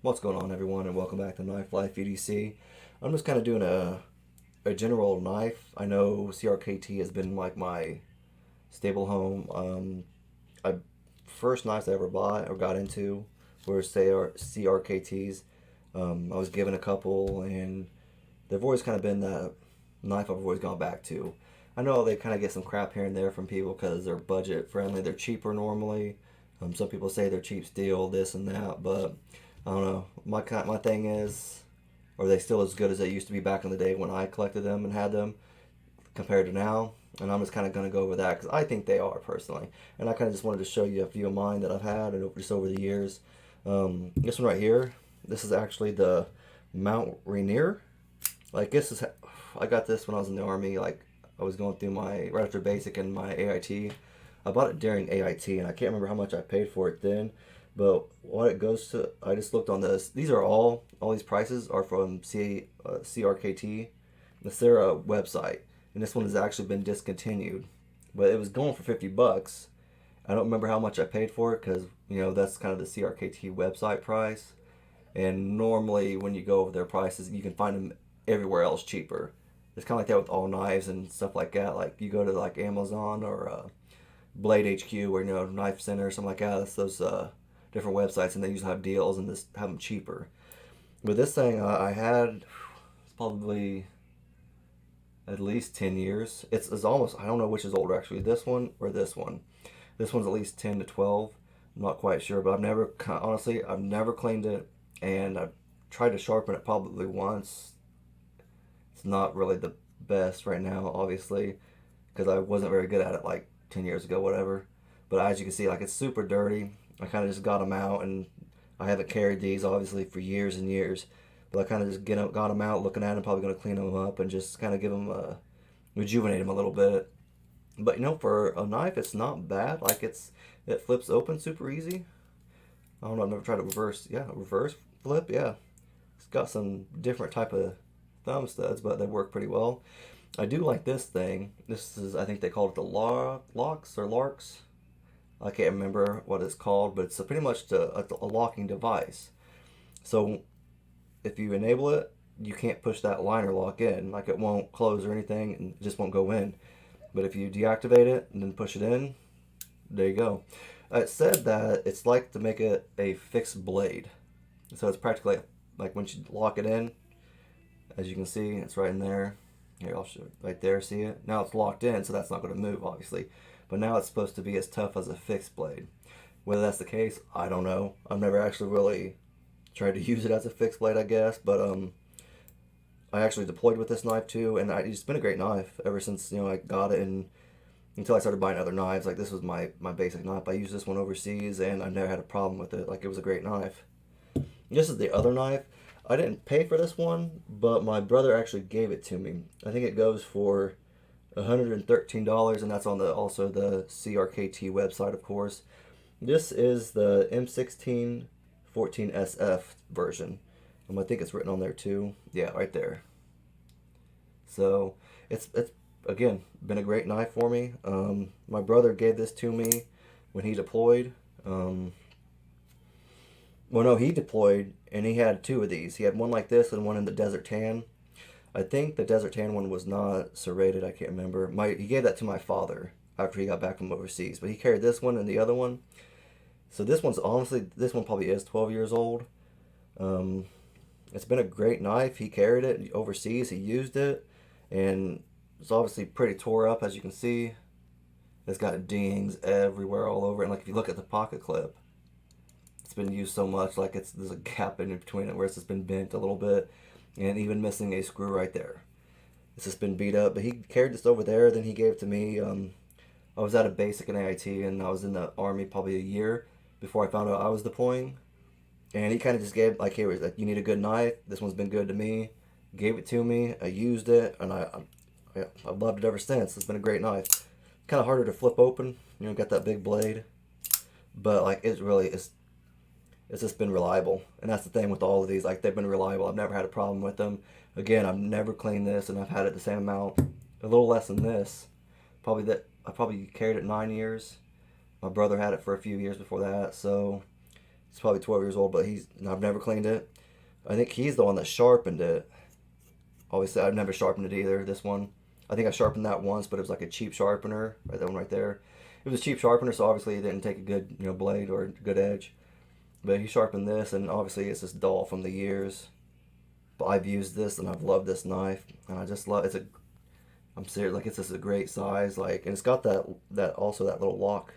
What's going on, everyone, and welcome back to Knife Life EDC. I'm just kind of doing a general knife. I know CRKT has been like my stable home. I first knives I ever bought or got into were CRKTs. I was given a couple, and they've always kind of been that knife I've always gone back to. I know they kind of get some crap here and there from people because they're budget friendly. They're cheaper normally. Some people say they're cheap steel, this and that, but I don't know. My thing is, are they still as good as they used to be back in the day when I collected them and had them compared to now? And I'm just kind of going to go over that because I think they are personally. And I kind of just wanted to show you a few of mine that I've had and just over the years. This one right here, this is actually the Mount Rainier. Like I got this when I was in the Army. Like I was going through my right after basic and my AIT. I bought it during AIT, and I can't remember how much I paid for it then. But what it goes to, I just looked on this. These are all these prices are from CRKT. It's their website, and this one has actually been discontinued. But it was going for $50. I don't remember how much I paid for it because that's kind of the CRKT website price. And normally when you go over their prices, you can find them everywhere else cheaper. It's kind of like that with all knives and stuff like that. Like you go to like Amazon or Blade HQ or Knife Center or something like that. That's those different websites, and they usually have deals and just have them cheaper. But this thing I had, it's probably at least 10 years. It's almost, I don't know which is older actually, this one or this one. This one's at least 10 to 12. I'm not quite sure, but honestly, I've never cleaned it, and I've tried to sharpen it probably once. It's not really the best right now, obviously, because I wasn't very good at it like 10 years ago, whatever. But as you can see, like, it's super dirty. I kind of just got them out, and I haven't carried these obviously for years and years. But I kind of just got them out, looking at them, probably going to clean them up and just kind of give them rejuvenate them a little bit. But for a knife, it's not bad. Like it flips open super easy. I don't know. I've never tried a reverse flip. Yeah, it's got some different type of thumb studs, but they work pretty well. I do like this thing. This is, I think they call it the locks or larks. I can't remember what it's called, but it's pretty much a locking device. So if you enable it, you can't push that liner lock in. Like it won't close or anything, and it just won't go in. But if you deactivate it and then push it in, there you go. It said that it's like to make it a fixed blade. So it's practically like when you lock it in, as you can see, it's right in there. Here, I'll show it right there, see it? Now it's locked in, so that's not going to move, obviously. But now it's supposed to be as tough as a fixed blade. Whether that's the case, I don't know. I've never actually really tried to use it as a fixed blade, I guess. But I actually deployed with this knife too, and it's been a great knife ever since I got it, and until I started buying other knives. Like this was my basic knife. I used this one overseas, and I've never had a problem with it. Like it was a great knife. This is the other knife. I didn't pay for this one, but my brother actually gave it to me. I think it goes for $113, and that's on also the CRKT website, of course. This is the M16 14SF version. I think it's written on there too. Yeah, right there. So it's again been a great knife for me. My brother gave this to me when he deployed. Well, no, he deployed and he had two of these. He had one like this and one in the Desert Tan. I think the Desert Tan one was not serrated. I can't remember. He gave that to my father after he got back from overseas. But he carried this one and the other one. So this one probably is 12 years old. It's been a great knife. He carried it overseas. He used it. And it's obviously pretty tore up, as you can see. It's got dings everywhere all over it. And like if you look at the pocket clip, it's been used so much, like there's a gap in between it where it's just been bent a little bit, and even missing a screw right there. It's just been beat up. But he carried this over there, then he gave it to me. I was at a basic in AIT, and I was in the Army probably a year before I found out I was deploying. And he kind of just gave, like, here, like, you need a good knife. This one's been good to me. Gave it to me. I used it, and I've loved it ever since. It's been a great knife. Kind of harder to flip open. Got that big blade. But, like, it's just been reliable. And that's the thing with all of these. Like, they've been reliable. I've never had a problem with them. Again, I've never cleaned this, and I've had it the same amount. A little less than this. I probably carried it 9 years. My brother had it for a few years before that. So He's probably 12 years old, but I've never cleaned it. I think he's the one that sharpened it. Obviously, I've never sharpened it either. This one, I think I sharpened that once, but it was like a cheap sharpener. Right, that one right there. It was a cheap sharpener, so obviously it didn't take a good blade or a good edge. But he sharpened this, and obviously it's just dull from the years. But I've used this and I've loved this knife, and I just love I'm serious, like it's just a great size, like, and it's got that also that little lock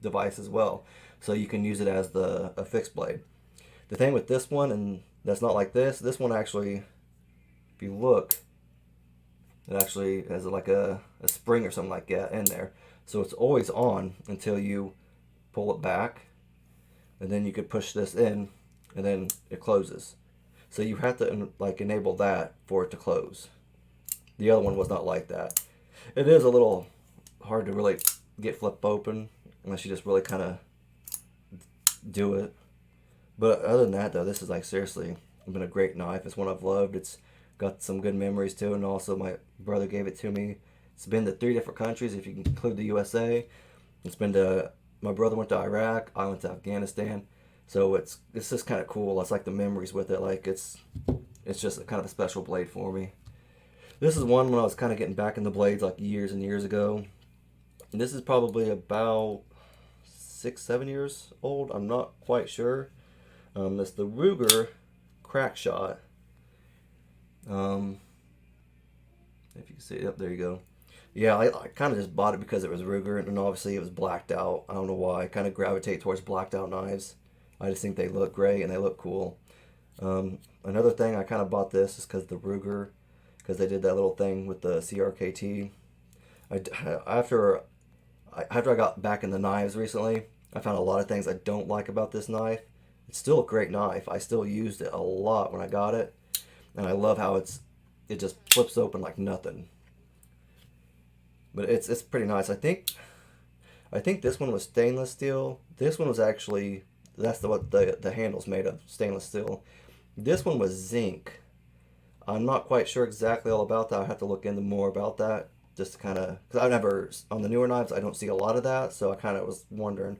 device as well, so you can use it as a fixed blade. The thing with this one, and that's not like this one actually, if you look, it actually has like a spring or something like that in there, so it's always on until you pull it back, and then you could push this in, and then it closes. So you have to like enable that for it to close. The other one was not like that. It is a little hard to really get flip open unless you just really kind of do it. But other than that, though, this is like seriously been a great knife. It's one I've loved. It's got some good memories too, and also my brother gave it to me. It's been to 3 different countries if you can include the USA. My brother went to Iraq. I went to Afghanistan. So it's just kind of cool. It's like the memories with it. Like it's just a kind of a special blade for me. This is one when I was kind of getting back in the blades like years and years ago. And this is probably about 6-7 years old. I'm not quite sure. It's the Ruger Crack Shot. If you can see it, yep, there you go. Yeah, I kind of just bought it because it was Ruger, and obviously it was blacked out. I don't know why. I kind of gravitate towards blacked out knives. I just think they look great and they look cool. Another thing, I kind of bought this is because the Ruger, because they did that little thing with the CRKT. After I got back in the knives recently, I found a lot of things I don't like about this knife. It's still a great knife. I still used it a lot when I got it, and I love how it just flips open like nothing. But it's pretty nice. I think this one was stainless steel. This one was actually, that's what the handle's made of, stainless steel. This one was zinc. I'm not quite sure exactly all about that. I have to look into more about that, just to kind of, because on the newer knives, I don't see a lot of that, so I kind of was wondering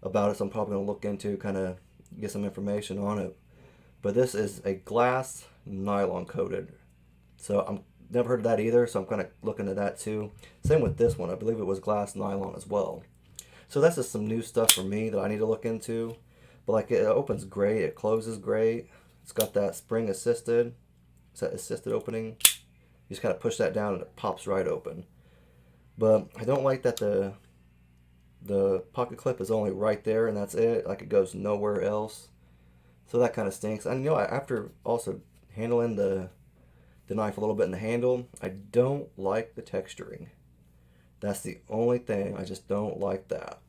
about it, so I'm probably going to look into, kind of get some information on it. But this is a glass nylon coated, so I'm never heard of that either, so I'm kind of looking at that too. Same with this one. I believe it was glass nylon as well. So that's just some new stuff for me that I need to look into. But like, it opens great, it closes great. It's got that spring assisted. It's that assisted opening. You just kind of push that down and it pops right open. But I don't like that the pocket clip is only right there and that's it. Like, it goes nowhere else. So that kind of stinks. And after also handling the knife a little bit in the handle, I don't like the texturing. That's the only thing. I just don't like that.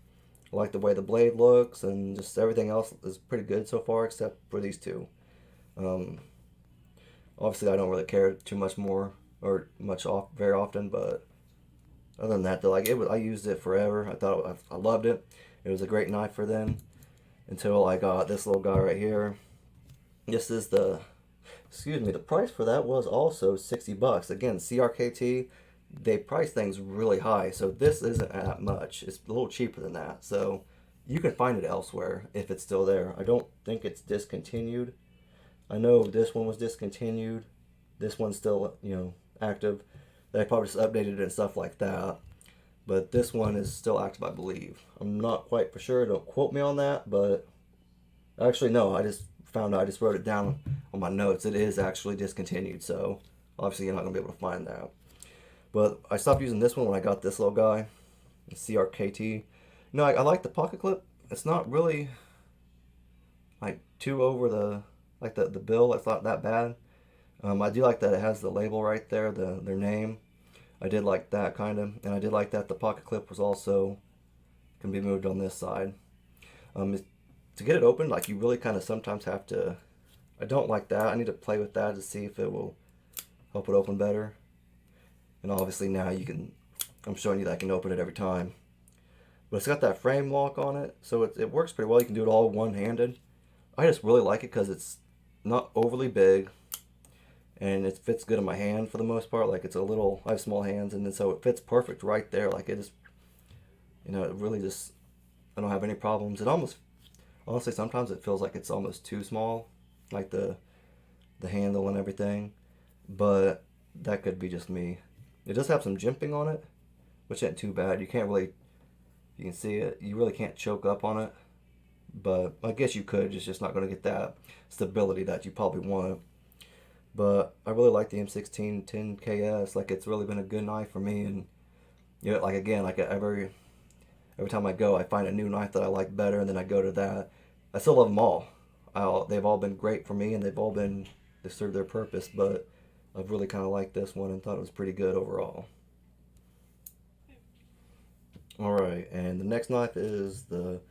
I like the way the blade looks, and just everything else is pretty good so far except for these two. Obviously I don't really care too much more or much off very often, but other than that, though, like, I used it forever. I loved it. It was a great knife for then, until I got this little guy right here. This is the price for that was also $60. Again, CRKT, they price things really high, so this isn't that much. It's a little cheaper than that, so you can find it elsewhere if it's still there. I don't think it's discontinued. I know this one was discontinued. This one's still, active. They probably just updated it and stuff like that. But this one is still active, I believe. I'm not quite for sure. Don't quote me on that, but actually, no, I just found out. I just wrote it down on my notes. It is actually discontinued, so obviously you're not going to be able to find that. But I stopped using this one when I got this little guy, the CRKT. I like the pocket clip. It's not really like too over the bill. It's not that bad. I do like that it has the label right there, their name. I did like that kind of, and I did like that the pocket clip was also can be moved on this side. To get it open, like, you really kind of sometimes have to. I don't like that. I need to play with that to see if it will help it open better. And obviously now I'm showing you that I can open it every time. But it's got that frame lock on it, so it works pretty well. You can do it all one-handed. I just really like it because it's not overly big, and it fits good in my hand for the most part. Like, I have small hands, and then so it fits perfect right there. Like, it just, it really just, I don't have any problems. Honestly, sometimes it feels like it's almost too small, like the handle and everything. But that could be just me. It does have some jimping on it, which ain't too bad. You can't really, you can see it. You really can't choke up on it, but I guess you could. It's just not going to get that stability that you probably want. But I really like the M16 10KS. Like it's really been a good knife for me, and like again, like every time I go, I find a new knife that I like better, and then I go to that. I still love them all. They've all been great for me, and they served their purpose. But I've really kind of liked this one and thought it was pretty good overall. All right, and the next knife is the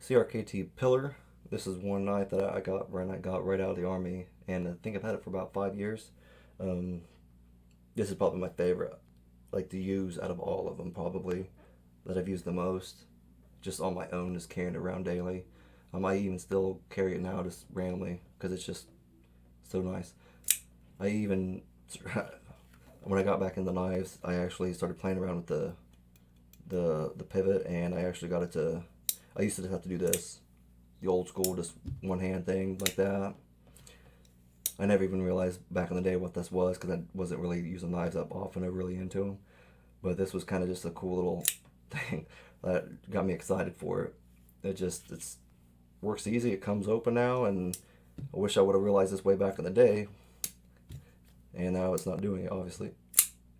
CRKT Pillar. This is one knife that I got when I got right out of the army, and I think I've had it for about 5 years. Um, this is probably my favorite, like to use out of all of them, probably that I've used the most, just on my own, just carrying it around daily. I might even still carry it now, just randomly, because it's just so nice. I even when I got back in the knives, I actually started playing around with the pivot, and I actually got it to. I used to just have to do this, the old school, just one hand thing like that. I never even realized back in the day what this was because I wasn't really using knives up often or really into them. But this was kind of just a cool little thing that got me excited for it. It's works easy. It comes open now, and I wish I would have realized this way back in the day. And now it's not doing it, obviously.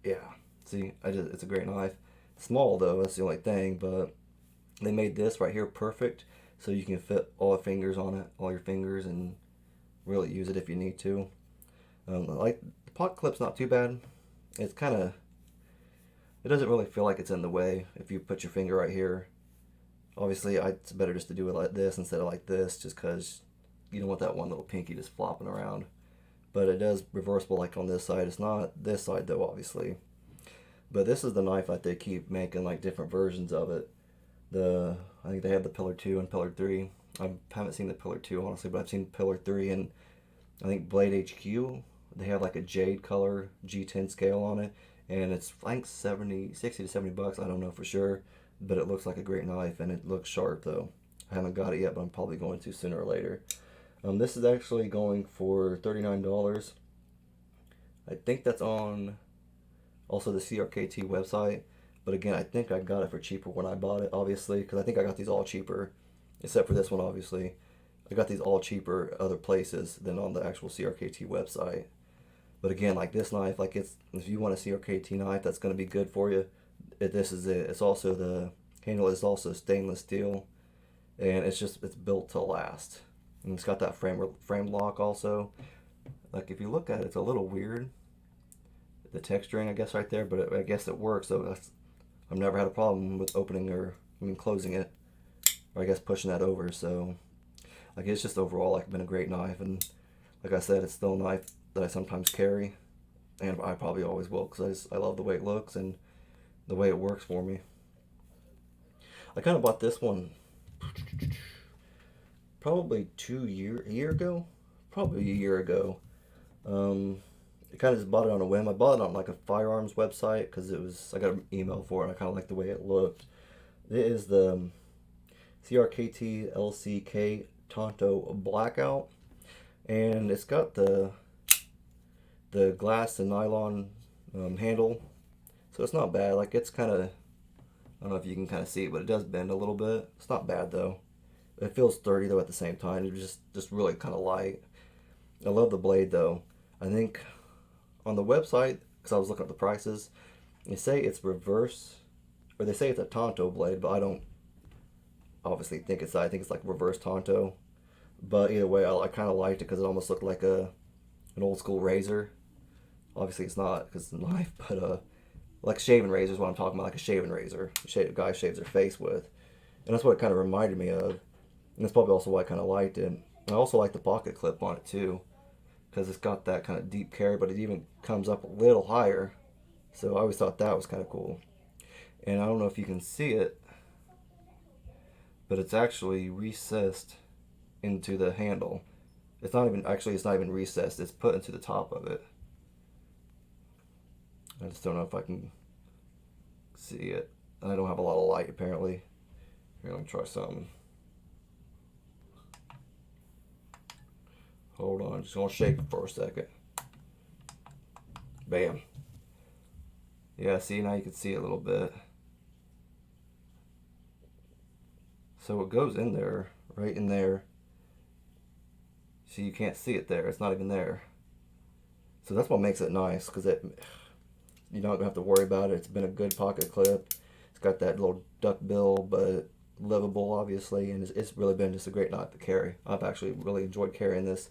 Yeah, see, it's a great knife. Small though, that's the only thing. But they made this right here perfect, so you can fit all the fingers on it, all your fingers, and really use it if you need to. Like the pot clip's not too bad. It's kind of, it doesn't really feel like it's in the way if you put your finger right here. Obviously, it's better just to do it like this instead of like this, just because you don't want that one little pinky just flopping around. But it does reversible like on this side. It's not this side though, obviously. But this is the knife that they keep making like different versions of it. I think they have the Pillar 2 and Pillar 3. I haven't seen the Pillar 2 honestly, but I've seen Pillar 3, and I think Blade HQ. They have like a jade color G10 scale on it, and it's like 60 to 70 bucks. I don't know for sure, but it looks like a great knife, and it looks sharp though. I haven't got it yet, but I'm probably going to sooner or later. This is actually going for $39. I think that's on also the CRKT website. But again, I think I got it for cheaper when I bought it, obviously, because I think I got these all cheaper, except for this one, obviously. I got these all cheaper other places than on the actual CRKT website. But again, like this knife, like if you want a CRKT knife that's going to be good for you, this is it. It's also the handle is also stainless steel, and it's built to last. And it's got that frame lock also. Like if you look at it, it's a little weird, the texturing I guess right there, but I guess it works. So I've never had a problem with opening closing it, or I guess pushing that over. So like it's just overall like been a great knife, and like I said, it's still a knife that I sometimes carry, and I probably always will because I love the way it looks and the way it works for me. I kind of bought this one probably a year ago, probably a year ago. I kind of just bought it on a whim. I bought it on like a firearms website because I got an email for it, and I kind of like the way it looked. It is the CRKT LCK Tonto Blackout, and it's got the glass and nylon handle, so it's not bad. Like it's kind of, I don't know if you can kind of see it, but it does bend a little bit. It's not bad though. It feels sturdy though at the same time. It's just really kind of light. I love the blade though. I think on the website, because I was looking at the prices, they say it's reverse, or they say it's a Tonto blade, but I don't obviously think it's that. I think it's like reverse Tonto. But either way, I kind of liked it because it almost looked like an old school razor. Obviously it's not because it's a knife, but like shaving razor is what I'm talking about, like a shaving razor. A guy shaves their face with. And that's what it kind of reminded me of. And that's probably also why I kind of liked it. I also like the pocket clip on it too, because it's got that kind of deep carry, but it even comes up a little higher. So I always thought that was kind of cool. And I don't know if you can see it, but it's actually recessed into the handle. It's not even recessed. It's put into the top of it. I just don't know if I can see it. I don't have a lot of light apparently. Here, let me try something. Hold on, just gonna shake it for a second. Bam. Yeah, see, now you can see it a little bit. So it goes in there, right in there. See, you can't see it there. It's not even there. So that's what makes it nice, because you're not gonna have to worry about it. It's been a good pocket clip. It's got that little duck bill, but livable, obviously, and it's really been just a great knife to carry. I've actually really enjoyed carrying this.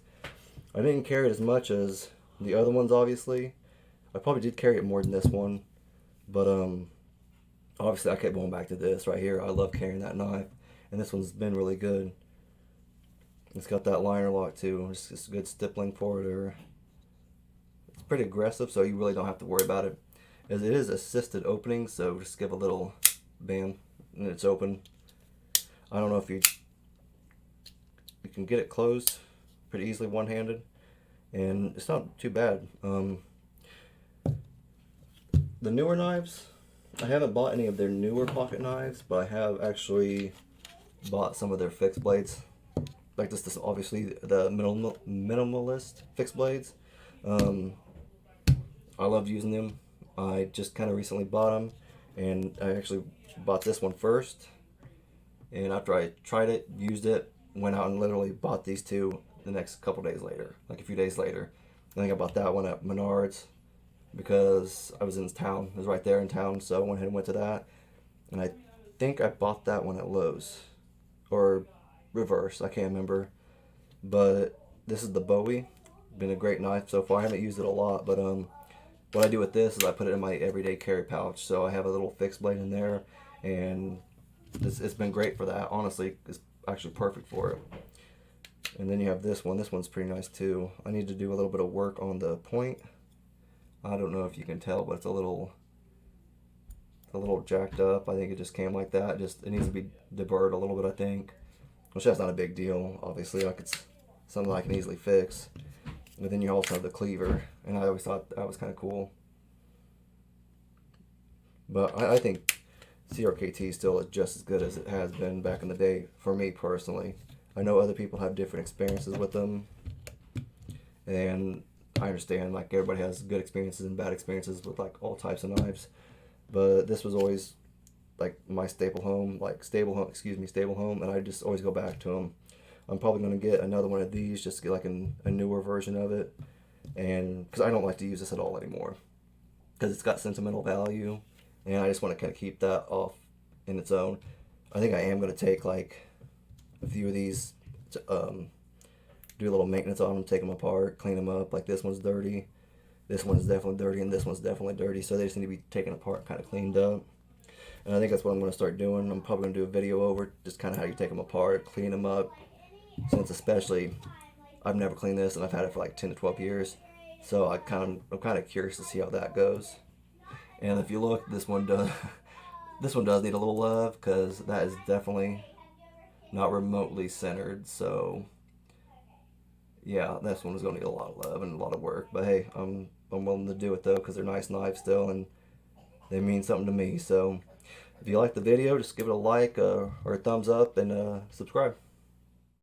I didn't carry it as much as the other ones, obviously. I probably did carry it more than this one, but obviously I kept going back to this right here. I love carrying that knife, and this one's been really good. It's got that liner lock too. It's a good stippling for it. Or it's pretty aggressive, so you really don't have to worry about it. As it is assisted opening, so just give a little bam, and it's open. I don't know if you can get it closed pretty easily one-handed, and it's not too bad. The newer knives, I haven't bought any of their newer pocket knives, but I have actually bought some of their fixed blades. Like this obviously the minimalist fixed blades. I love using them. I just kind of recently bought them, and I actually bought this one first. And after I tried it, used it, went out and literally bought these two the next couple days later, like a few days later. I think I bought that one at Menards because I was in town. It was right there in town, so I went ahead and went to that. And I think I bought that one at Lowe's, or reverse, I can't remember. But this is the Bowie. Been a great knife so far. I haven't used it a lot, but what I do with this is I put it in my everyday carry pouch. So I have a little fixed blade in there, and it's been great for that. Honestly, it's actually perfect for it. And then you have this one. This one's pretty nice too. I need to do a little bit of work on the point. I don't know if you can tell, but it's a little jacked up. I think it just came like that. It needs to be deburred a little bit, I think. Which that's not a big deal. Obviously, like it's something I can easily fix. But then you also have the cleaver, and I always thought that was kind of cool. But I think CRKT still is just as good as it has been back in the day for me personally. I know other people have different experiences with them, and I understand like everybody has good experiences and bad experiences with like all types of knives. But this was always like my stable home, and I just always go back to them. I'm probably going to get another one of these just to get like a newer version of it, and because I don't like to use this at all anymore because it's got sentimental value, and I just want to kind of keep that off in its own. I think I am going to take like a few of these to do a little maintenance on them, take them apart, clean them up. Like this one's dirty, this one's definitely dirty, and this one's definitely dirty, so they just need to be taken apart, kind of cleaned up. And I think that's what I'm going to start doing. I'm probably going to do a video over just kind of how you take them apart, clean them up. Since especially I've never cleaned this and I've had it for like 10 to 12 years, so I'm kind of curious to see how that goes. And if you look, this one does need a little love because that is definitely not remotely centered. So yeah, this one is going to need a lot of love and a lot of work. But hey, I'm willing to do it though because they're nice knives still and they mean something to me. So if you like the video, just give it a like or a thumbs up and subscribe.